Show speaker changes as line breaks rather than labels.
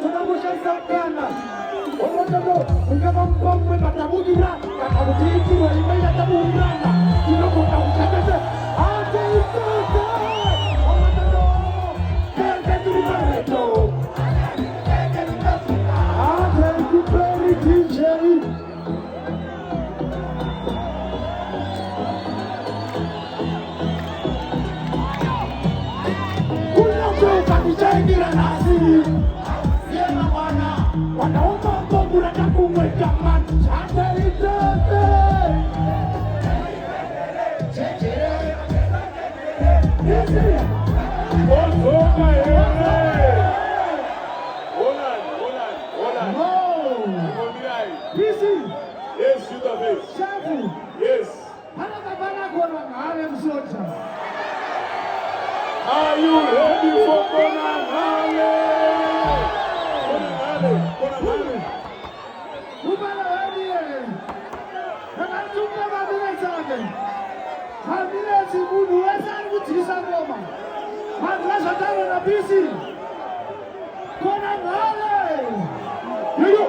Tunakushangilia. Watoto, ungeva mpombe matabudira, katabudiki walimenya tabudirana. Tunakuta ukatete. Ate itoke. Watoto, kete tulipareto. Ate kuperi kijeri. Kunakuta kuchengira nasi. Siema wana. Wanaomba Mungu na kumweka maji hata itoke. Otoka yeye. Hold on. Busy.
Yes, you the best.
Shafu.
Yes.
Bana kona ngale msocha.
Are you ready for Konangale? Konangale.
Ubala wadiye. Kana tumba babile zake. Babile sibudu weza kutisa ngoma. Madrasa tano na busy. Konangale. Yuyu.